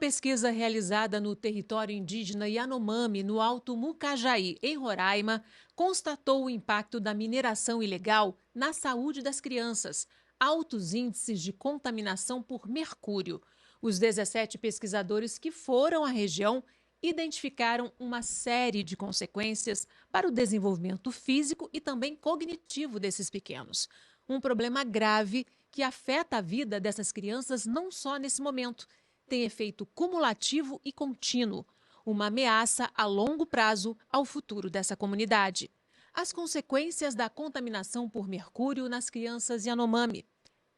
pesquisa realizada no território indígena Yanomami, no Alto Mucajaí, em Roraima, constatou o impacto da mineração ilegal na saúde das crianças, altos índices de contaminação por mercúrio. Os 17 pesquisadores que foram à região identificaram uma série de consequências para o desenvolvimento físico e também cognitivo desses pequenos. Um problema grave que afeta a vida dessas crianças não só nesse momento, tem efeito cumulativo e contínuo, uma ameaça a longo prazo ao futuro dessa comunidade. As consequências da contaminação por mercúrio nas crianças Yanomami.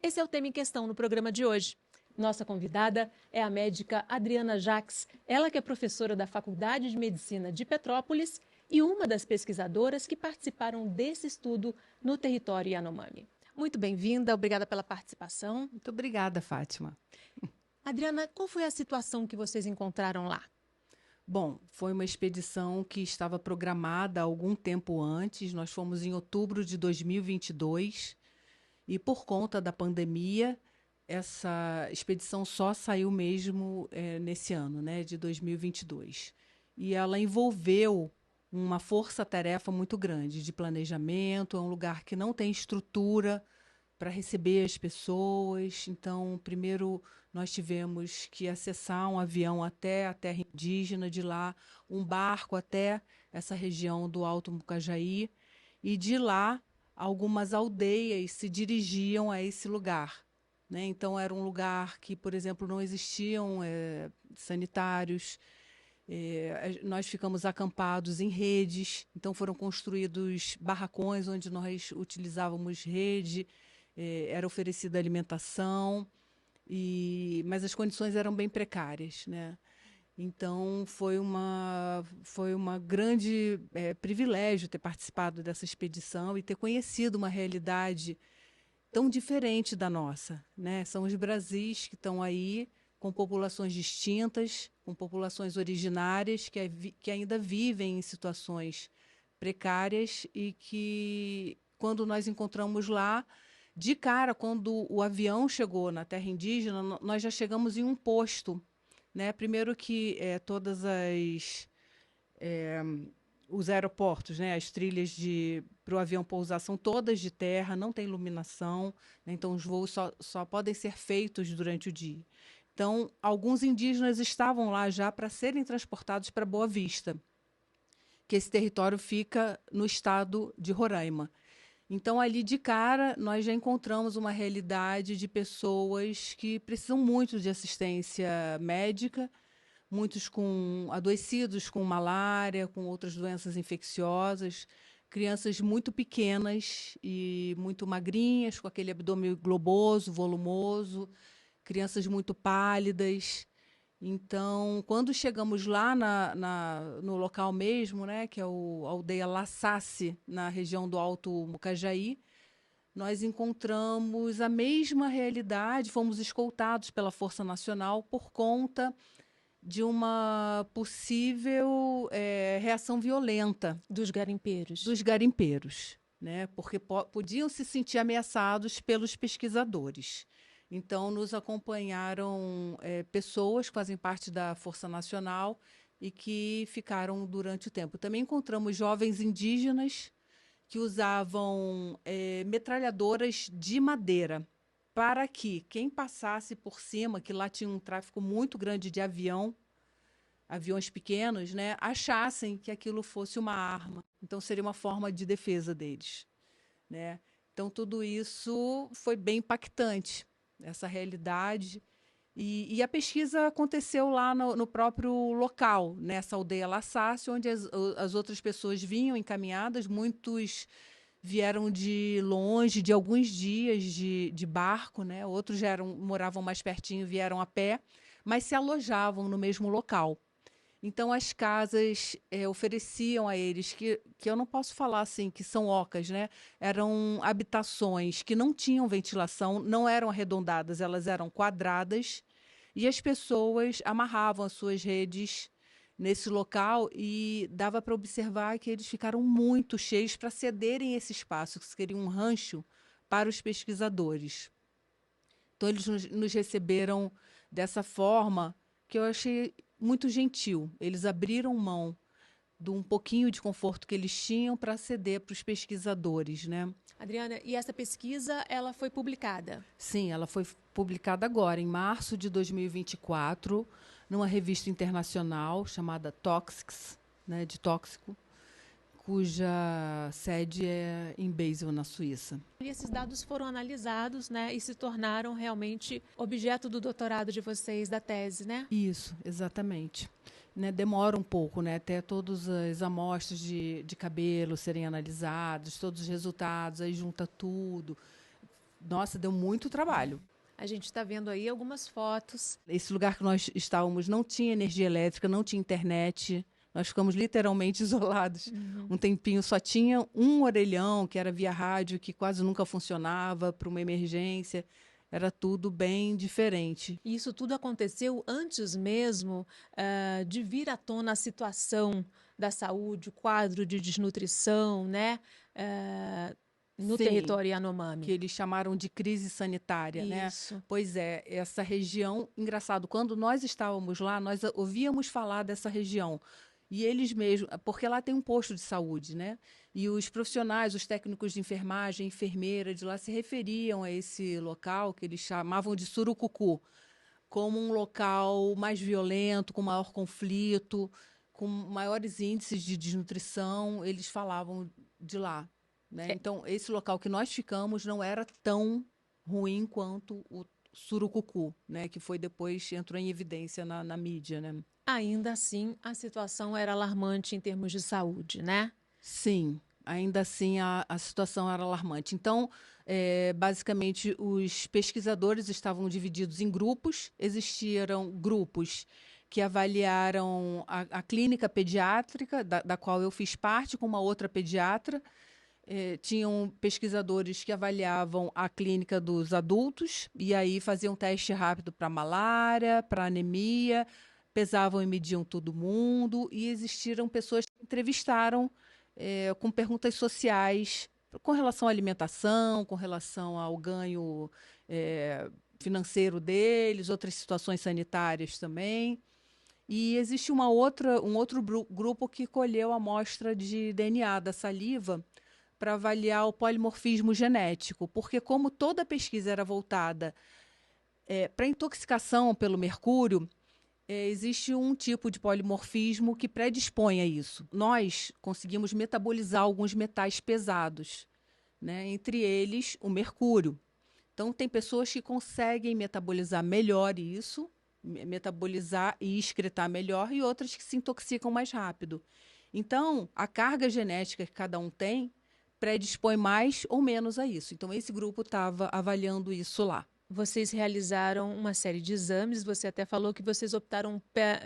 Esse é o tema em questão no programa de hoje. Nossa convidada é a médica Adriana Jacques, ela que é professora da Faculdade de Medicina de Petrópolis e uma das pesquisadoras que participaram desse estudo no território Yanomami. Muito bem-vinda, obrigada pela participação. Muito obrigada, Fátima. Adriana, qual foi a situação que vocês encontraram lá? Bom, foi uma expedição que estava programada há algum tempo antes. Nós fomos em outubro de 2022 e, por conta da pandemia, essa expedição só saiu mesmo nesse ano, né, de 2022. E ela envolveu uma força-tarefa muito grande de planejamento. É um lugar que não tem estrutura para receber as pessoas. Então, primeiro nós tivemos que acessar um avião até a terra indígena, de lá um barco até essa região do Alto Mucajaí, e de lá algumas aldeias se dirigiam a esse lugar, né? Então, era um lugar que, por exemplo, não existiam sanitários. Nós ficamos acampados em redes, então foram construídos barracões onde nós utilizávamos rede. Era oferecida alimentação, mas as condições eram bem precárias, né? Então foi uma grande privilégio ter participado dessa expedição e ter conhecido uma realidade tão diferente da nossa, né? São os Brasis que estão aí com populações distintas, com populações originárias que ainda vivem em situações precárias e que, quando nós encontramos lá, de cara, quando o avião chegou na terra indígena, nós já chegamos em um posto, né? Primeiro que todas os aeroportos, né, as trilhas para o avião pousar são todas de terra, não tem iluminação, né? Então os voos só podem ser feitos durante o dia. Então, alguns indígenas estavam lá já para serem transportados para Boa Vista, que esse território fica no estado de Roraima. Então, ali de cara, nós já encontramos uma realidade de pessoas que precisam muito de assistência médica, muitos adoecidos com malária, com outras doenças infecciosas, crianças muito pequenas e muito magrinhas, com aquele abdômen globoso, volumoso, crianças muito pálidas. Então, quando chegamos lá no local mesmo, né, que é a aldeia Laçace, na região do Alto Mucajaí, nós encontramos a mesma realidade, fomos escoltados pela Força Nacional por conta de uma possível reação violenta Dos garimpeiros. dos garimpeiros, né, porque podiam se sentir ameaçados pelos pesquisadores. Então, nos acompanharam pessoas que fazem parte da Força Nacional e que ficaram durante o tempo. Também encontramos jovens indígenas que usavam metralhadoras de madeira para que quem passasse por cima, que lá tinha um tráfego muito grande de aviões pequenos, né, achassem que aquilo fosse uma arma. Então, seria uma forma de defesa deles, né? Então, tudo isso foi bem impactante, essa realidade. E a pesquisa aconteceu lá no próprio local, nessa aldeia Laçace, onde as outras pessoas vinham encaminhadas. Muitos vieram de longe, de alguns dias de barco, né? Outros moravam mais pertinho, vieram a pé, mas se alojavam no mesmo local. Então, as casas ofereciam a eles, que eu não posso falar assim, que são ocas, né? Eram habitações que não tinham ventilação, não eram arredondadas, elas eram quadradas, e as pessoas amarravam as suas redes nesse local e dava para observar que eles ficaram muito cheios para cederem esse espaço, que seria um rancho para os pesquisadores. Então, eles nos receberam dessa forma, que eu achei muito gentil. Eles abriram mão de um pouquinho de conforto que eles tinham para ceder para os pesquisadores, né? Adriana, e essa pesquisa, ela foi publicada? Sim, ela foi publicada agora, em março de 2024, numa revista internacional chamada Toxics, né, de tóxico, cuja sede é em Basel, na Suíça. E esses dados foram analisados, né, e se tornaram realmente objeto do doutorado de vocês, da tese, né? Isso, exatamente. Né, demora um pouco, né, até todas as amostras de cabelo serem analisadas, todos os resultados, aí junta tudo. Nossa, deu muito trabalho. A gente está vendo aí algumas fotos. Esse lugar que nós estávamos não tinha energia elétrica, não tinha internet. Nós ficamos literalmente isolados. Um tempinho só tinha um orelhão, que era via rádio, que quase nunca funcionava para uma emergência. Era tudo bem diferente. E isso tudo aconteceu antes mesmo de vir à tona a situação da saúde, o quadro de desnutrição, né? No Sim, território Yanomami. que eles chamaram de crise sanitária, né? Isso. Pois é, essa região, engraçado, quando nós estávamos lá, nós ouvíamos falar dessa região. E eles mesmos, porque lá tem um posto de saúde, né? E os profissionais, os técnicos de enfermagem, enfermeira de lá se referiam a esse local que eles chamavam de Surucucu, como um local mais violento, com maior conflito, com maiores índices de desnutrição. Eles falavam de lá, né? Então, esse local que nós ficamos não era tão ruim quanto o Surucucu, né? Que foi depois, entrou em evidência na mídia, né? Ainda assim, a situação era alarmante em termos de saúde, né? Sim, ainda assim a situação era alarmante. Então, basicamente, os pesquisadores estavam divididos em grupos, existiram grupos que avaliaram a clínica pediátrica, da qual eu fiz parte, com uma outra pediatra. Tinham pesquisadores que avaliavam a clínica dos adultos, e aí faziam teste rápido para malária, para anemia, pesavam e mediam todo mundo, e existiram pessoas que entrevistaram com perguntas sociais com relação à alimentação, com relação ao ganho financeiro deles, outras situações sanitárias também. E existe um outro grupo que colheu a amostra de DNA da saliva para avaliar o polimorfismo genético, porque como toda pesquisa era voltada para intoxicação pelo mercúrio, existe um tipo de polimorfismo que predispõe a isso. Nós conseguimos metabolizar alguns metais pesados, né? Entre eles o mercúrio. Então, tem pessoas que conseguem metabolizar melhor isso, metabolizar e excretar melhor, e outras que se intoxicam mais rápido. Então, a carga genética que cada um tem predispõe mais ou menos a isso. Então, esse grupo estava avaliando isso lá. Vocês realizaram uma série de exames, você até falou que vocês optaram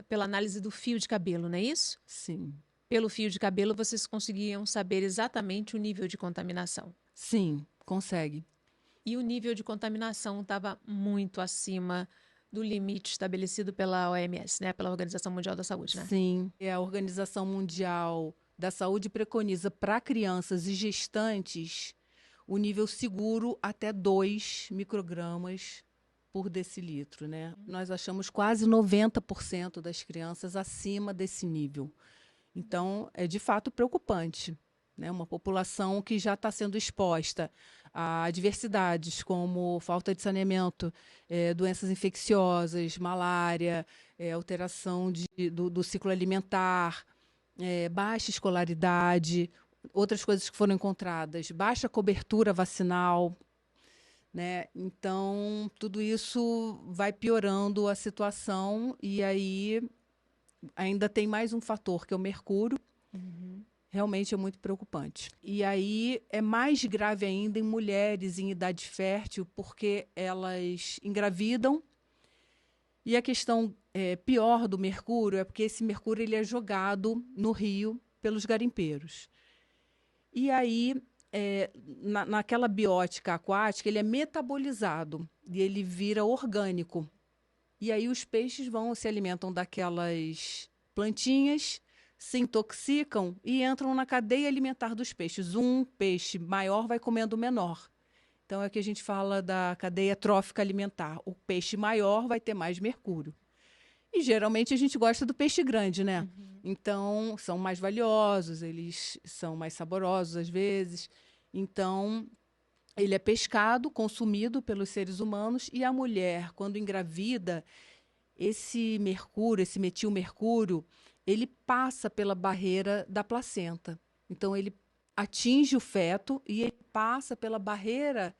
pela análise do fio de cabelo, não é isso? Sim. Pelo fio de cabelo, vocês conseguiam saber exatamente o nível de contaminação. Sim, consegue. E o nível de contaminação estava muito acima do limite estabelecido pela OMS, né? Pela Organização Mundial da Saúde, né? Sim, a Organização Mundial da Saúde preconiza para crianças e gestantes o nível seguro até 2 microgramas por decilitro, né? Nós achamos quase 90% das crianças acima desse nível. Então, é de fato preocupante, né? Uma população que já está sendo exposta a adversidades como falta de saneamento, doenças infecciosas, malária, alteração do ciclo alimentar, baixa escolaridade, outras coisas que foram encontradas, baixa cobertura vacinal, né? Então, tudo isso vai piorando a situação e aí ainda tem mais um fator, que é o mercúrio. Realmente é muito preocupante. E aí é mais grave ainda em mulheres em idade fértil, porque elas engravidam. E a questão pior do mercúrio é porque esse mercúrio ele é jogado no rio pelos garimpeiros. E aí, naquela biótica aquática, ele é metabolizado e ele vira orgânico. E aí os peixes se alimentam daquelas plantinhas, se intoxicam e entram na cadeia alimentar dos peixes. Um peixe maior vai comendo o menor. Então é que a gente fala da cadeia trófica alimentar. O peixe maior vai ter mais mercúrio. E geralmente a gente gosta do peixe grande, né? Então, são mais valiosos, eles são mais saborosos às vezes. Então, ele é pescado, consumido pelos seres humanos, e a mulher, quando engravida, esse mercúrio, esse metilmercúrio, ele passa pela barreira da placenta. Então, ele atinge o feto e ele passa pela barreira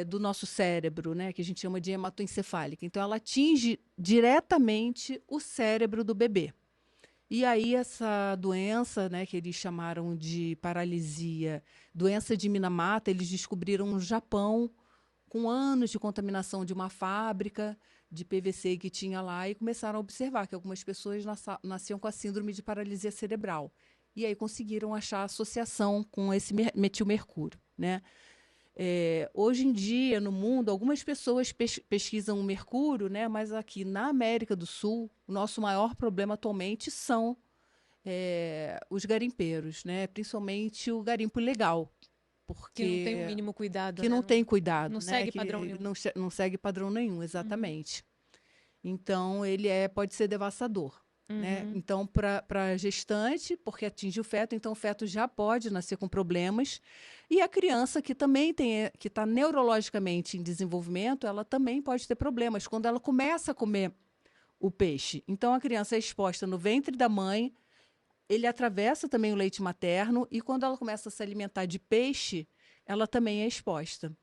do nosso cérebro, né, que a gente chama de hematoencefálica. Então, ela atinge diretamente o cérebro do bebê. E aí essa doença, né, que eles chamaram de paralisia, doença de Minamata, eles descobriram no Japão, com anos de contaminação de uma fábrica de PVC que tinha lá, e começaram a observar que algumas pessoas nasciam com a síndrome de paralisia cerebral. E aí conseguiram achar associação com esse metilmercúrio, né? Hoje em dia, no mundo, algumas pessoas pesquisam o mercúrio, né? Mas aqui na América do Sul, o nosso maior problema atualmente são os garimpeiros, né? Principalmente o garimpo ilegal, Que não tem o porque mínimo cuidado, que né? não tem cuidado, Não né? segue padrão Que nenhum. não segue padrão nenhum, exatamente. Então, ele pode ser devastador. Né? Então, para a gestante, porque atinge o feto, então o feto já pode nascer com problemas. E a criança que também que está neurologicamente em desenvolvimento, ela também pode ter problemas quando ela começa a comer o peixe. Então, a criança é exposta no ventre da mãe, ele atravessa também o leite materno, e quando ela começa a se alimentar de peixe, ela também é exposta.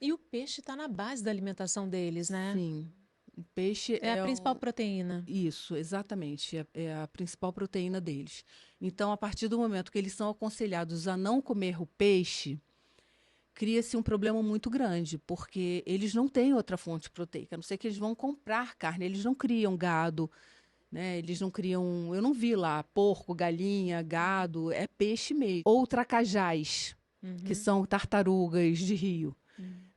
E o peixe está na base da alimentação deles, né? Sim. O peixe É a principal proteína. Isso, exatamente. É a principal proteína deles. Então, a partir do momento que eles são aconselhados a não comer o peixe, cria-se um problema muito grande, porque eles não têm outra fonte proteica, a não ser que eles vão comprar carne, eles não criam gado, né? Eles não criam. Eu não vi lá porco, galinha, gado, é peixe mesmo. Ou tracajás, que são tartarugas de rio,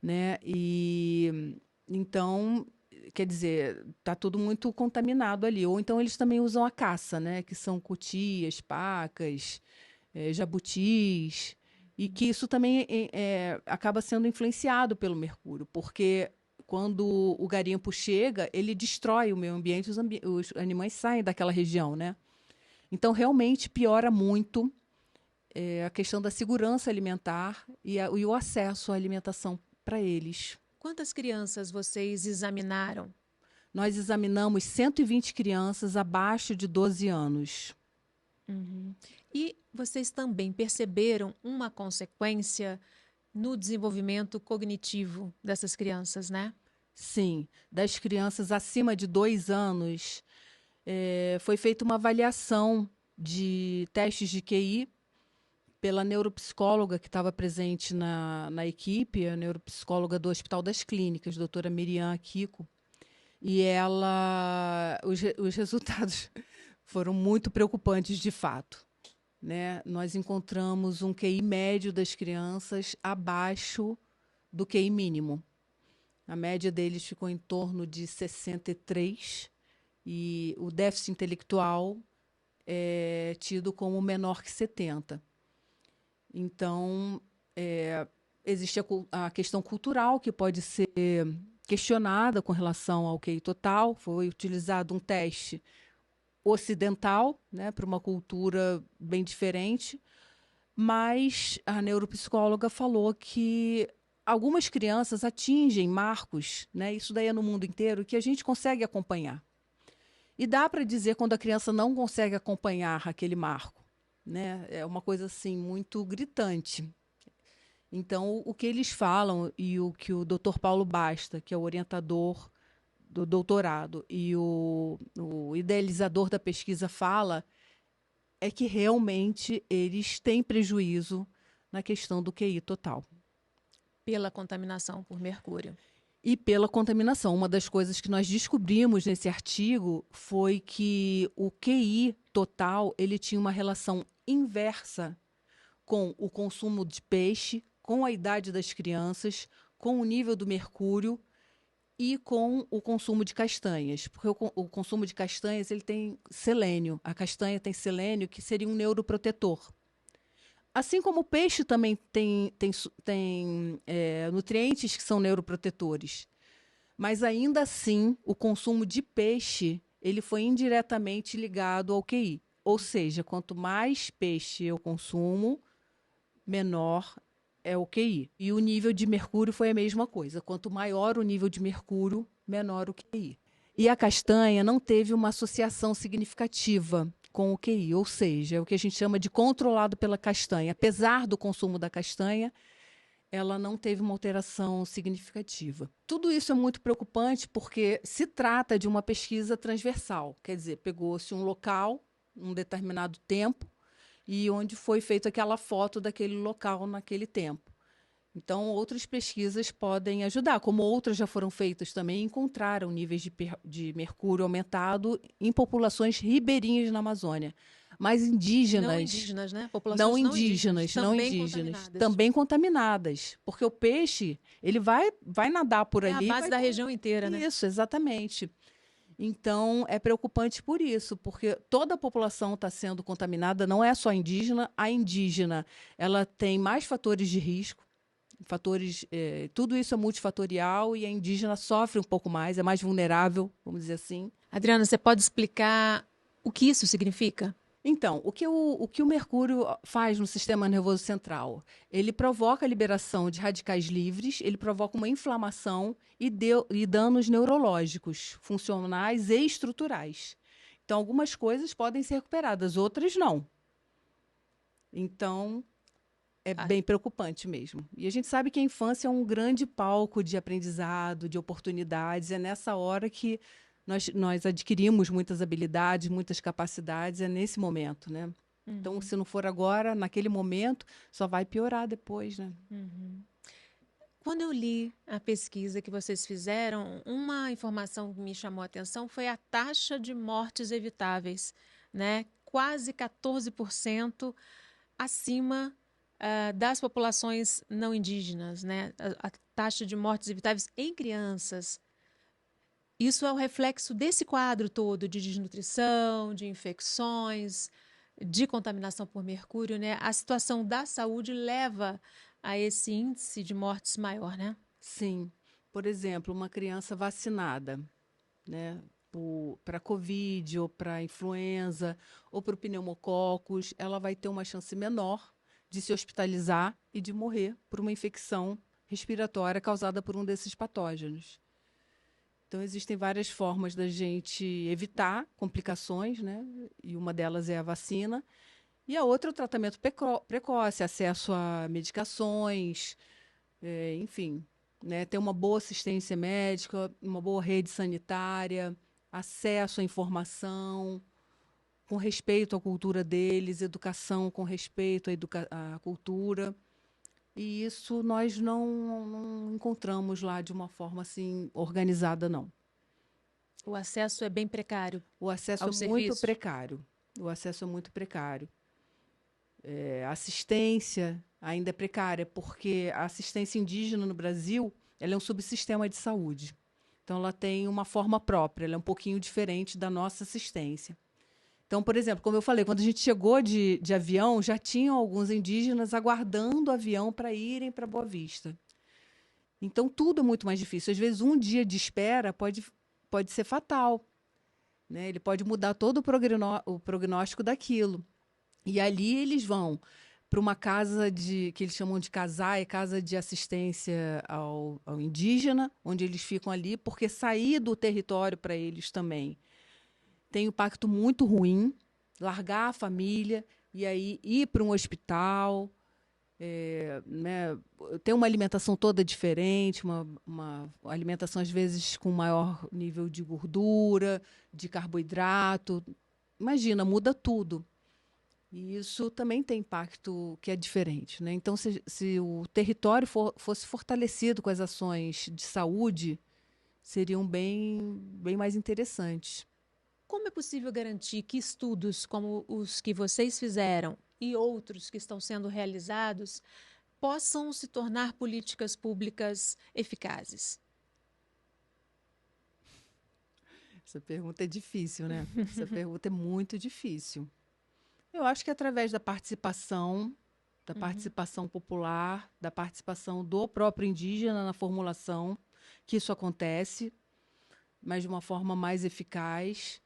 né? E então, quer dizer, está tudo muito contaminado ali. Ou então eles também usam a caça, né? Que são cutias, pacas, jabutis, e que isso também acaba sendo influenciado pelo mercúrio, porque quando o garimpo chega, ele destrói o meio ambiente, os animais saem daquela região, né? Então, realmente piora muito a questão da segurança alimentar e o acesso à alimentação para eles. Quantas crianças vocês examinaram? Nós examinamos 120 crianças abaixo de 12 anos. E vocês também perceberam uma consequência no desenvolvimento cognitivo dessas crianças, né? Sim, das crianças acima de 2 anos, foi feita uma avaliação de testes de QI pela neuropsicóloga que estava presente na equipe, a neuropsicóloga do Hospital das Clínicas, doutora Miriam Akiko. E os resultados foram muito preocupantes, de fato. Né? Nós encontramos um QI médio das crianças abaixo do QI mínimo. A média deles ficou em torno de 63 e o déficit intelectual é tido como menor que 70. Então, existe a questão cultural que pode ser questionada com relação ao QI total. Foi utilizado um teste ocidental, né, para uma cultura bem diferente, mas a neuropsicóloga falou que algumas crianças atingem marcos, né, isso daí é no mundo inteiro, que a gente consegue acompanhar. E dá para dizer quando a criança não consegue acompanhar aquele marco, né? É uma coisa assim muito gritante. Então, o que eles falam e o que o Dr. Paulo Basta, que é o orientador do doutorado, e o idealizador da pesquisa fala, é que realmente eles têm prejuízo na questão do QI total. Pela contaminação por mercúrio. E pela contaminação. Uma das coisas que nós descobrimos nesse artigo foi que o QI total ele tinha uma relação inversa com o consumo de peixe, com a idade das crianças, com o nível do mercúrio e com o consumo de castanhas, porque o consumo de castanhas ele tem selênio. A castanha tem selênio, que seria um neuroprotetor. Assim como o peixe também tem nutrientes que são neuroprotetores. Mas ainda assim, o consumo de peixe, ele foi indiretamente ligado ao QI. Ou seja, quanto mais peixe eu consumo, menor é o QI. E o nível de mercúrio foi a mesma coisa. Quanto maior o nível de mercúrio, menor o QI. E a castanha não teve uma associação significativa com o QI, ou seja, é o que a gente chama de controlado pela castanha. Apesar do consumo da castanha, ela não teve uma alteração significativa. Tudo isso é muito preocupante porque se trata de uma pesquisa transversal, quer dizer, pegou-se um local, um determinado tempo, e onde foi feita aquela foto daquele local naquele tempo. Então, outras pesquisas podem ajudar, como outras já foram feitas também, encontraram níveis de mercúrio aumentado em populações ribeirinhas na Amazônia. Mas Não indígenas, indígenas, né? Populações não indígenas, não também indígenas, contaminadas. também contaminadas. Porque o peixe, ele vai nadar por É a ali. base da região inteira, né? Isso, exatamente. Então, é preocupante por isso, porque toda a população está sendo contaminada, não é só indígena. A indígena, ela tem mais fatores de risco, tudo isso é multifatorial e a indígena sofre um pouco mais, é mais vulnerável, vamos dizer assim. Adriana, você pode explicar o que isso significa? Então, o que o mercúrio faz no sistema nervoso central? Ele provoca a liberação de radicais livres, ele provoca uma inflamação e danos neurológicos, funcionais e estruturais. Então, algumas coisas podem ser recuperadas, outras não. Então, é Ah, bem preocupante mesmo. E a gente sabe que a infância é um grande palco de aprendizado, de oportunidades. É nessa hora que nós adquirimos muitas habilidades, muitas capacidades, é nesse momento, né? Então, se não for agora, naquele momento, só vai piorar depois, né? Quando eu li a pesquisa que vocês fizeram, uma informação que me chamou a atenção foi a taxa de mortes evitáveis, né? Quase 14% acima das populações não indígenas, né? A taxa de mortes evitáveis em crianças. Isso é o reflexo desse quadro todo de desnutrição, de infecções, de contaminação por mercúrio, né? A situação da saúde leva a esse índice de mortes maior, né? Sim. Por exemplo, uma criança vacinada, né, para Covid, ou para influenza, ou para o pneumococos, ela vai ter uma chance menor de se hospitalizar e de morrer por uma infecção respiratória causada por um desses patógenos. Então, existem várias formas da gente evitar complicações, né? E uma delas é a vacina. E a outra é o tratamento precoce, acesso a medicações, enfim, né? Ter uma boa assistência médica, uma boa rede sanitária, acesso à informação, com respeito à cultura deles, educação com respeito à cultura. E isso nós não encontramos lá de uma forma assim organizada, não. O acesso é bem precário O acesso é ao muito serviço. precário. O acesso é muito precário. A assistência ainda é precária, porque a assistência indígena no Brasil, ela é um subsistema de saúde. Então, ela tem uma forma própria, ela é um pouquinho diferente da nossa assistência. Então, por exemplo, como eu falei, quando a gente chegou de avião, já tinham alguns indígenas aguardando o avião para irem para Boa Vista. Então, tudo é muito mais difícil. Às vezes, um dia de espera pode ser fatal, né? Ele pode mudar todo o prognóstico daquilo. E ali eles vão para uma casa que eles chamam de CASAI, Casa de Assistência ao Indígena, onde eles ficam ali, porque sair do território para eles também tem um impacto muito ruim, largar a família e aí ir para um hospital, né, ter uma alimentação toda diferente, uma alimentação às vezes com maior nível de gordura, de carboidrato. Imagina, muda tudo. E isso também tem impacto que é diferente, né? Então, se o território fosse fortalecido com as ações de saúde, seriam bem mais interessantes. Como é possível garantir que estudos como os que vocês fizeram e outros que estão sendo realizados possam se tornar políticas públicas eficazes? Essa pergunta é difícil, né? Essa pergunta é muito difícil. Eu acho que através da participação popular, da participação do próprio indígena na formulação, que isso acontece, mas de uma forma mais eficaz.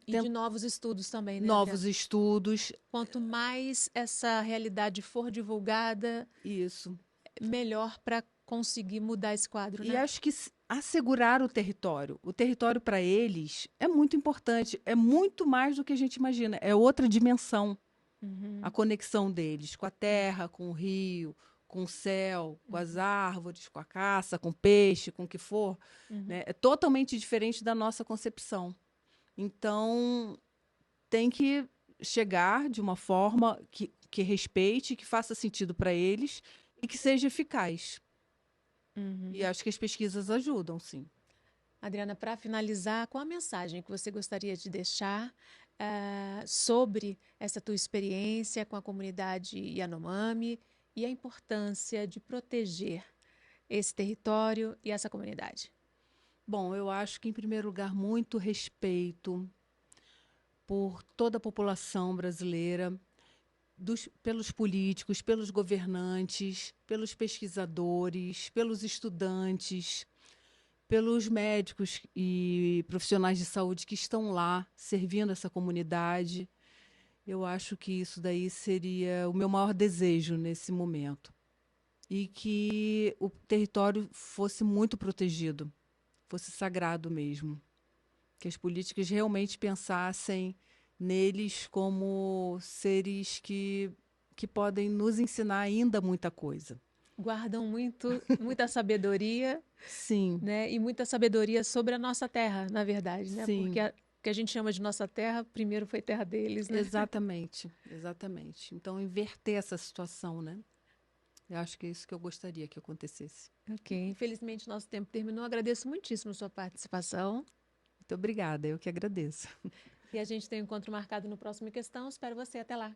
E de novos estudos também, né, Novos Adriana? estudos, Quanto mais essa realidade for divulgada, isso. melhor para conseguir mudar esse quadro, E né? acho que assegurar o território para eles é muito importante, é muito mais do que a gente imagina, é outra dimensão, a Uhum, conexão deles com a terra, com o rio, com o céu, com as árvores, com a caça, com o peixe, com o que for, uhum. né? É totalmente diferente da nossa concepção. Então, tem que chegar de uma forma que respeite, que faça sentido para eles e que seja eficaz. E Uhum. acho que as pesquisas ajudam, sim. Adriana, para finalizar, qual a mensagem que você gostaria de deixar sobre essa tua experiência com a comunidade Yanomami e a importância de proteger esse território e essa comunidade? Bom, eu acho que, em primeiro lugar, muito respeito por toda a população brasileira, pelos políticos, pelos governantes, pelos pesquisadores, pelos estudantes, pelos médicos e profissionais de saúde que estão lá servindo essa comunidade. Eu acho que isso daí seria o meu maior desejo nesse momento. E que o território fosse muito protegido, fosse sagrado mesmo. Que as políticas realmente pensassem neles como seres que podem nos ensinar ainda muita coisa. Guardam muita sabedoria, Sim, né? E muita sabedoria sobre a nossa terra, na verdade, né? Porque sim, o que a gente chama de nossa terra, primeiro foi terra deles, né? exatamente, exatamente. Então, inverter essa situação, né? Eu acho que é isso que eu gostaria que acontecesse. Ok, infelizmente nosso tempo terminou. Agradeço muitíssimo a sua participação. Muito obrigada, eu que agradeço. E a gente tem um encontro marcado no próximo Questão. Espero você. Até lá.